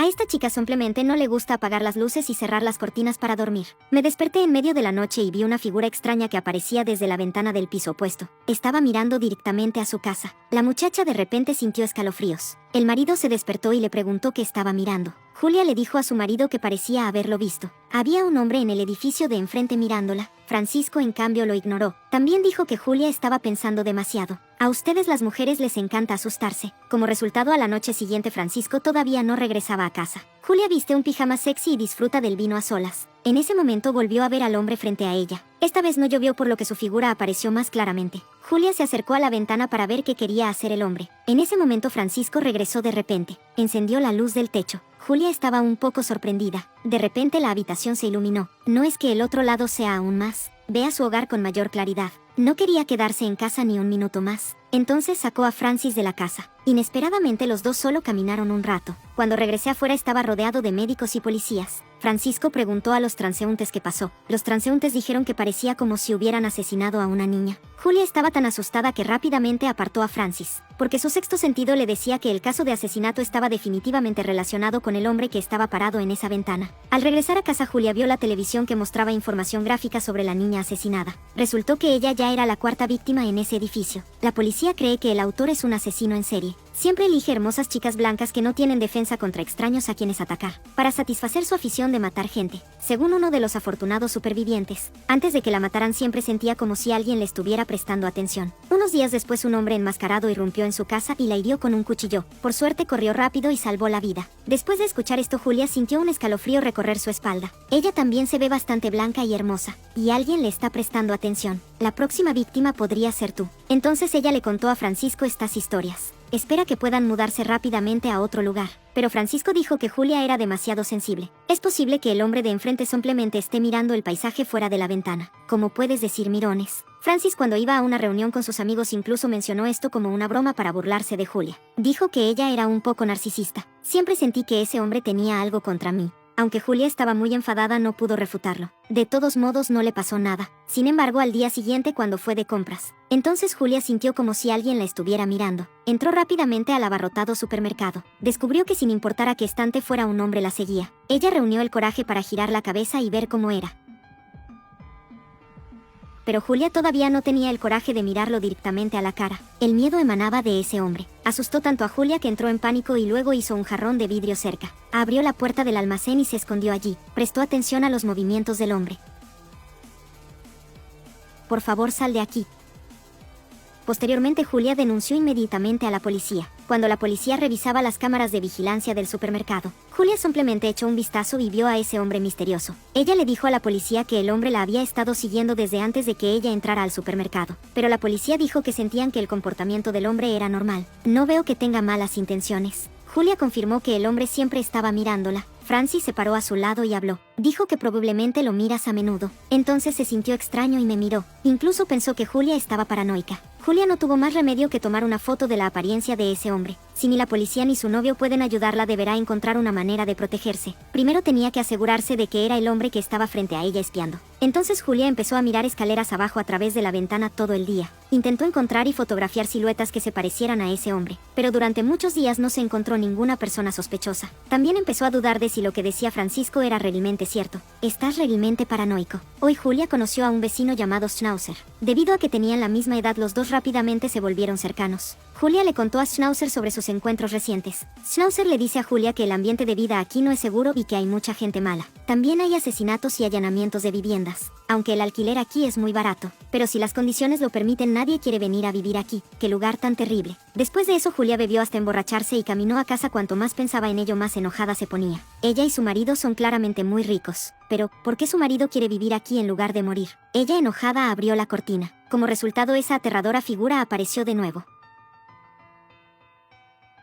A esta chica simplemente no le gusta apagar las luces y cerrar las cortinas para dormir. Me desperté en medio de la noche y vi una figura extraña que aparecía desde la ventana del piso opuesto. Estaba mirando directamente a su casa. La muchacha de repente sintió escalofríos. El marido se despertó y le preguntó qué estaba mirando. Julia le dijo a su marido que parecía haberlo visto. Había un hombre en el edificio de enfrente mirándola. Francisco, en cambio, lo ignoró. También dijo que Julia estaba pensando demasiado. A ustedes las mujeres les encanta asustarse. Como resultado, a la noche siguiente Francisco todavía no regresaba a casa. Julia viste un pijama sexy y disfruta del vino a solas. En ese momento volvió a ver al hombre frente a ella. Esta vez no llovió, por lo que su figura apareció más claramente. Julia se acercó a la ventana para ver qué quería hacer el hombre. En ese momento Francisco regresó de repente. Encendió la luz del techo. Julia estaba un poco sorprendida. De repente la habitación se iluminó. No es que el otro lado sea aún más. Ve a su hogar con mayor claridad. No quería quedarse en casa ni un minuto más. Entonces sacó a Francis de la casa. Inesperadamente los dos solo caminaron un rato. Cuando regresé afuera estaba rodeado de médicos y policías. Francisco preguntó a los transeúntes qué pasó. Los transeúntes dijeron que parecía como si hubieran asesinado a una niña. Julia estaba tan asustada que rápidamente apartó a Francis, porque su sexto sentido le decía que el caso de asesinato estaba definitivamente relacionado con el hombre que estaba parado en esa ventana. Al regresar a casa, Julia vio la televisión que mostraba información gráfica sobre la niña asesinada. Resultó que ella ya era la cuarta víctima en ese edificio. La policía cree que el autor es un asesino en serie. Siempre elige hermosas chicas blancas que no tienen defensa contra extraños a quienes atacar, para satisfacer su afición de matar gente. Según uno de los afortunados supervivientes, antes de que la mataran siempre sentía como si alguien le estuviera prestando atención. Unos días después un hombre enmascarado irrumpió en su casa y la hirió con un cuchillo. Por suerte corrió rápido y salvó la vida. Después de escuchar esto, Julia sintió un escalofrío recorrer su espalda. Ella también se ve bastante blanca y hermosa, y alguien le está prestando atención. La próxima víctima podría ser tú. Entonces ella le contó a Francisco estas historias. Espera que puedan mudarse rápidamente a otro lugar. Pero Francisco dijo que Julia era demasiado sensible. Es posible que el hombre de enfrente simplemente esté mirando el paisaje fuera de la ventana. Como puedes decir, mirones. Francis, cuando iba a una reunión con sus amigos, incluso mencionó esto como una broma para burlarse de Julia. Dijo que ella era un poco narcisista. Siempre sentí que ese hombre tenía algo contra mí. Aunque Julia estaba muy enfadada, no pudo refutarlo. De todos modos, no le pasó nada. Sin embargo, al día siguiente, cuando fue de compras, entonces Julia sintió como si alguien la estuviera mirando. Entró rápidamente al abarrotado supermercado. Descubrió que sin importar a qué estante fuera, un hombre la seguía. Ella reunió el coraje para girar la cabeza y ver cómo era. Pero Julia todavía no tenía el coraje de mirarlo directamente a la cara. El miedo emanaba de ese hombre. Asustó tanto a Julia que entró en pánico y luego hizo un jarrón de vidrio cerca. Abrió la puerta del almacén y se escondió allí. Prestó atención a los movimientos del hombre. Por favor, sal de aquí. Posteriormente, Julia denunció inmediatamente a la policía. Cuando la policía revisaba las cámaras de vigilancia del supermercado, Julia simplemente echó un vistazo y vio a ese hombre misterioso. Ella le dijo a la policía que el hombre la había estado siguiendo desde antes de que ella entrara al supermercado. Pero la policía dijo que sentían que el comportamiento del hombre era normal. No veo que tenga malas intenciones. Julia confirmó que el hombre siempre estaba mirándola. Francis se paró a su lado y habló. Dijo que probablemente lo miras a menudo. Entonces se sintió extraño y me miró. Incluso pensó que Julia estaba paranoica. Julia no tuvo más remedio que tomar una foto de la apariencia de ese hombre. Si ni la policía ni su novio pueden ayudarla, deberá encontrar una manera de protegerse. Primero tenía que asegurarse de que era el hombre que estaba frente a ella espiando. Entonces Julia empezó a mirar escaleras abajo a través de la ventana todo el día. Intentó encontrar y fotografiar siluetas que se parecieran a ese hombre, pero durante muchos días no se encontró ninguna persona sospechosa. También empezó a dudar de si lo que decía Francisco era realmente cierto. Estás realmente paranoico. Hoy Julia conoció a un vecino llamado Schnauzer. Debido a que tenían la misma edad, los dos rápidamente se volvieron cercanos. Julia le contó a Schnauzer sobre sus encuentros recientes. Schnauzer le dice a Julia que el ambiente de vida aquí no es seguro y que hay mucha gente mala. También hay asesinatos y allanamientos de viviendas, aunque el alquiler aquí es muy barato. Pero si las condiciones lo permiten, nadie quiere venir a vivir aquí. ¡Qué lugar tan terrible! Después de eso, Julia bebió hasta emborracharse y caminó a casa. Cuanto más pensaba en ello, más enojada se ponía. Ella y su marido son claramente muy ricos. Pero, ¿por qué su marido quiere vivir aquí en lugar de morir? Ella, enojada, abrió la cortina. Como resultado, esa aterradora figura apareció de nuevo.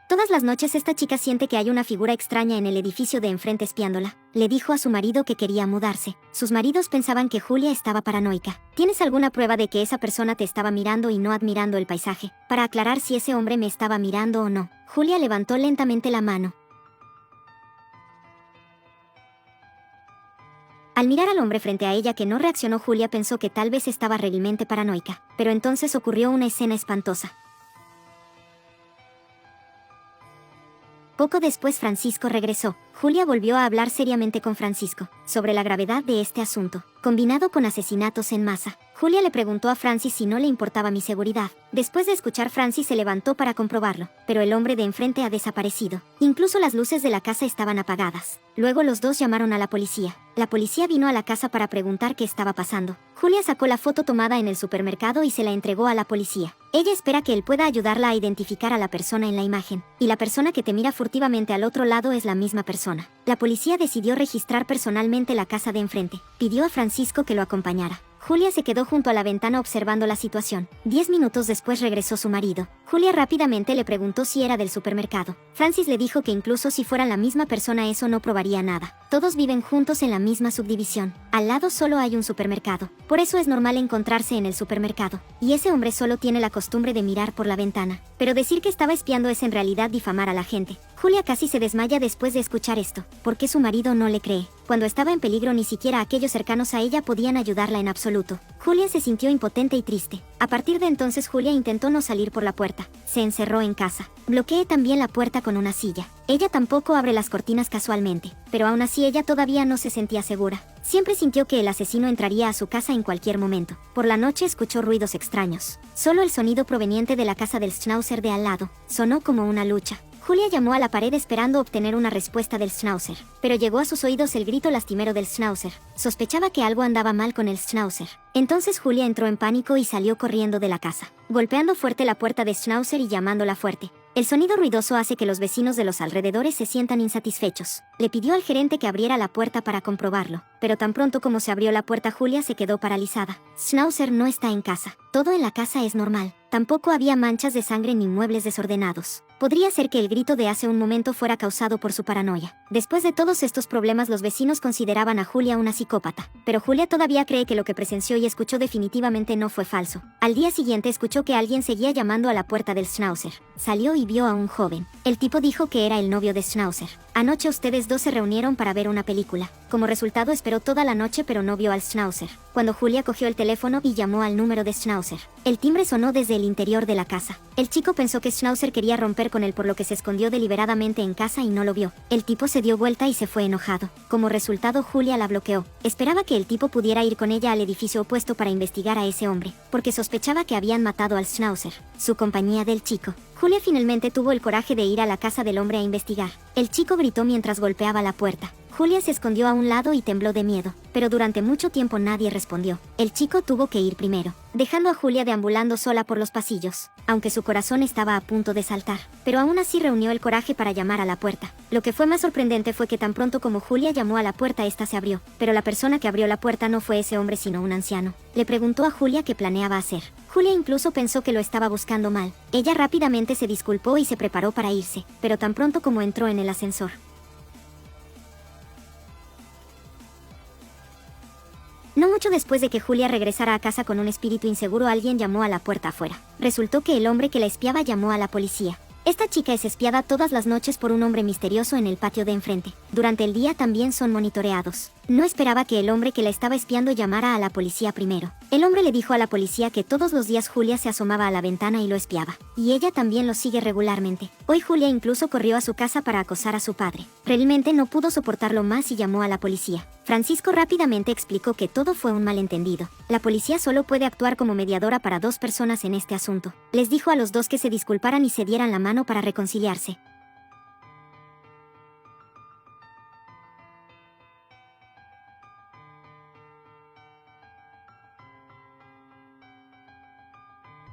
Todas las noches esta chica siente que hay una figura extraña en el edificio de enfrente espiándola. Le dijo a su marido que quería mudarse. Sus maridos pensaban que Julia estaba paranoica. ¿Tienes alguna prueba de que esa persona te estaba mirando y no admirando el paisaje? Para aclarar si ese hombre me estaba mirando o no. Julia levantó lentamente la mano. Al mirar al hombre frente a ella que no reaccionó, Julia pensó que tal vez estaba realmente paranoica. Pero entonces ocurrió una escena espantosa. Poco después Francisco regresó. Julia volvió a hablar seriamente con Francisco sobre la gravedad de este asunto, combinado con asesinatos en masa. Julia le preguntó a Francis si no le importaba mi seguridad. Después de escuchar, Francis se levantó para comprobarlo, pero el hombre de enfrente ha desaparecido. Incluso las luces de la casa estaban apagadas. Luego los dos llamaron a la policía. La policía vino a la casa para preguntar qué estaba pasando. Julia sacó la foto tomada en el supermercado y se la entregó a la policía. Ella espera que él pueda ayudarla a identificar a la persona en la imagen, y la persona que te mira furtivamente al otro lado es la misma persona. La policía decidió registrar personalmente la casa de enfrente. Pidió a Francisco que lo acompañara. Julia se quedó junto a la ventana observando la situación. 10 minutos después regresó su marido. Julia rápidamente le preguntó si era del supermercado. Francis le dijo que incluso si fueran la misma persona eso no probaría nada. Todos viven juntos en la misma subdivisión. Al lado solo hay un supermercado. Por eso es normal encontrarse en el supermercado. Y ese hombre solo tiene la costumbre de mirar por la ventana. Pero decir que estaba espiando es en realidad difamar a la gente. Julia casi se desmaya después de escuchar esto. ¿Por qué su marido no le cree? Cuando estaba en peligro ni siquiera aquellos cercanos a ella podían ayudarla en absoluto. Julia se sintió impotente y triste. A partir de entonces Julia intentó no salir por la puerta. Se encerró en casa. Bloqueé también la puerta con una silla. Ella tampoco abre las cortinas casualmente, pero aún así ella todavía no se sentía segura. Siempre sintió que el asesino entraría a su casa en cualquier momento. Por la noche escuchó ruidos extraños. Solo el sonido proveniente de la casa del Schnauzer de al lado sonó como una lucha. Julia llamó a la pared esperando obtener una respuesta del Schnauzer, pero llegó a sus oídos el grito lastimero del Schnauzer. Sospechaba que algo andaba mal con el Schnauzer. Entonces Julia entró en pánico y salió corriendo de la casa, golpeando fuerte la puerta de Schnauzer y llamándola fuerte. El sonido ruidoso hace que los vecinos de los alrededores se sientan insatisfechos. Le pidió al gerente que abriera la puerta para comprobarlo, pero tan pronto como se abrió la puerta Julia se quedó paralizada. Schnauzer no está en casa. Todo en la casa es normal. Tampoco había manchas de sangre ni muebles desordenados. Podría ser que el grito de hace un momento fuera causado por su paranoia. Después de todos estos problemas los vecinos consideraban a Julia una psicópata, pero Julia todavía cree que lo que presenció y escuchó definitivamente no fue falso. Al día siguiente escuchó que alguien seguía llamando a la puerta del Schnauzer. Salió y vio a un joven. El tipo dijo que era el novio de Schnauzer. Anoche ustedes dos se reunieron para ver una película. Como resultado esperó toda la noche pero no vio al Schnauzer. Cuando Julia cogió el teléfono y llamó al número de Schnauzer, el timbre sonó desde el interior de la casa. El chico pensó que Schnauzer quería romper con él por lo que se escondió deliberadamente en casa y no lo vio. El tipo se dio vuelta y se fue enojado. Como resultado Julia la bloqueó. Esperaba que el tipo pudiera ir con ella al edificio opuesto para investigar a ese hombre, porque sospechaba que habían matado al Schnauzer, su compañía del chico. Julia finalmente tuvo el coraje de ir a la casa del hombre a investigar. El chico gritó mientras golpeaba la puerta. Julia se escondió a un lado y tembló de miedo, pero durante mucho tiempo nadie respondió. El chico tuvo que ir primero, dejando a Julia deambulando sola por los pasillos, aunque su corazón estaba a punto de saltar. Pero aún así reunió el coraje para llamar a la puerta. Lo que fue más sorprendente fue que tan pronto como Julia llamó a la puerta, esta se abrió. Pero la persona que abrió la puerta no fue ese hombre sino un anciano. Le preguntó a Julia qué planeaba hacer. Julia incluso pensó que lo estaba buscando mal. Ella rápidamente se disculpó y se preparó para irse, pero tan pronto como entró en el ascensor, no mucho después de que Julia regresara a casa con un espíritu inseguro, alguien llamó a la puerta afuera. Resultó que el hombre que la espiaba llamó a la policía. Esta chica es espiada todas las noches por un hombre misterioso en el patio de enfrente. Durante el día también son monitoreados. No esperaba que el hombre que la estaba espiando llamara a la policía primero. El hombre le dijo a la policía que todos los días Julia se asomaba a la ventana y lo espiaba. Y ella también lo sigue regularmente. Hoy Julia incluso corrió a su casa para acosar a su padre. Realmente no pudo soportarlo más y llamó a la policía. Francisco rápidamente explicó que todo fue un malentendido. La policía solo puede actuar como mediadora para dos personas en este asunto. Les dijo a los dos que se disculparan y se dieran la mano para reconciliarse.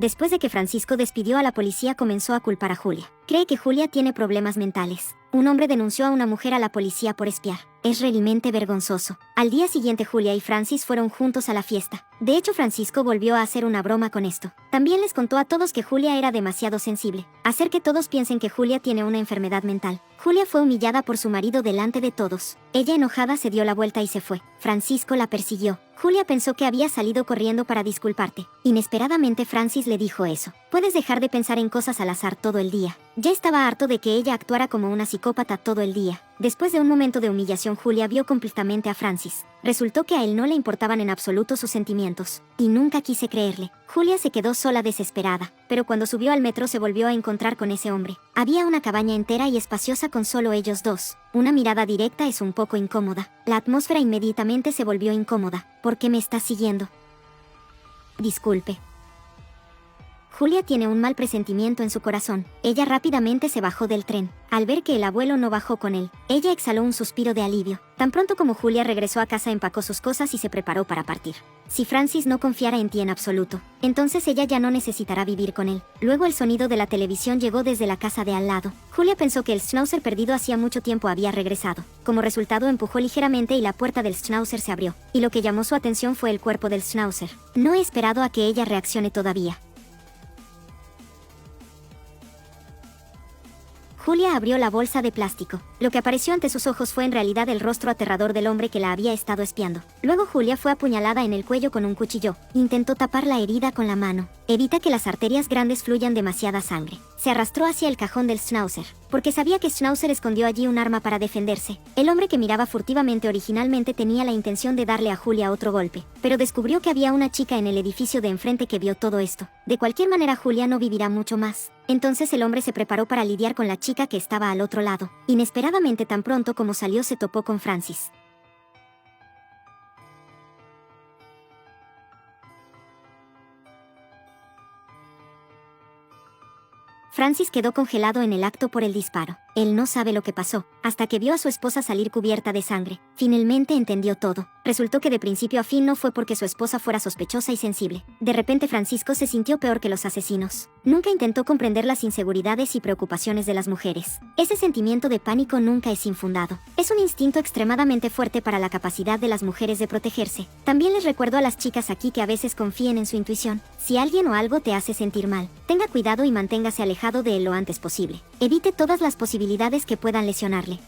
Después de que Francisco despidió a la policía, comenzó a culpar a Julia. Cree que Julia tiene problemas mentales. Un hombre denunció a una mujer a la policía por espiar. Es realmente vergonzoso. Al día siguiente Julia y Francis fueron juntos a la fiesta. De hecho, Francisco volvió a hacer una broma con esto. También les contó a todos que Julia era demasiado sensible. Hacer que todos piensen que Julia tiene una enfermedad mental. Julia fue humillada por su marido delante de todos. Ella enojada se dio la vuelta y se fue. Francisco la persiguió. Julia pensó que había salido corriendo para disculparte. Inesperadamente Francis le dijo eso. Puedes dejar de pensar en cosas al azar todo el día. Ya estaba harto de que ella actuara como una psicópata todo el día. Después de un momento de humillación, Julia vio completamente a Francis. Resultó que a él no le importaban en absoluto sus sentimientos, y nunca quise creerle. Julia se quedó sola desesperada, pero cuando subió al metro se volvió a encontrar con ese hombre. Había una cabaña entera y espaciosa con solo ellos dos. Una mirada directa es un poco incómoda. La atmósfera inmediatamente se volvió incómoda. ¿Por qué me estás siguiendo? Disculpe. Julia tiene un mal presentimiento en su corazón. Ella rápidamente se bajó del tren. Al ver que el abuelo no bajó con él, ella exhaló un suspiro de alivio. Tan pronto como Julia regresó a casa, empacó sus cosas y se preparó para partir. Si Francis no confiara en ti en absoluto, entonces ella ya no necesitará vivir con él. Luego el sonido de la televisión llegó desde la casa de al lado. Julia pensó que el schnauzer perdido hacía mucho tiempo había regresado. Como resultado empujó ligeramente y la puerta del schnauzer se abrió. Y lo que llamó su atención fue el cuerpo del schnauzer. No he esperado a que ella reaccione todavía. Julia abrió la bolsa de plástico. Lo que apareció ante sus ojos fue en realidad el rostro aterrador del hombre que la había estado espiando. Luego Julia fue apuñalada en el cuello con un cuchillo. Intentó tapar la herida con la mano. Evita que las arterias grandes fluyan demasiada sangre. Se arrastró hacia el cajón del schnauzer, porque sabía que Schnauzer escondió allí un arma para defenderse. El hombre que miraba furtivamente originalmente tenía la intención de darle a Julia otro golpe, pero descubrió que había una chica en el edificio de enfrente que vio todo esto. De cualquier manera, Julia no vivirá mucho más. Entonces el hombre se preparó para lidiar con la chica que estaba al otro lado. Inesperadamente, tan pronto como salió, se topó con Francis. Francis quedó congelado en el acto por el disparo. Él no sabe lo que pasó, hasta que vio a su esposa salir cubierta de sangre. Finalmente entendió todo. Resultó que de principio a fin no fue porque su esposa fuera sospechosa y sensible. De repente Francisco se sintió peor que los asesinos. Nunca intentó comprender las inseguridades y preocupaciones de las mujeres. Ese sentimiento de pánico nunca es infundado. Es un instinto extremadamente fuerte para la capacidad de las mujeres de protegerse. También les recuerdo a las chicas aquí que a veces confíen en su intuición. Si alguien o algo te hace sentir mal, tenga cuidado y manténgase alejado de él lo antes posible. Evite todas las posibilidades que puedan lesionarle.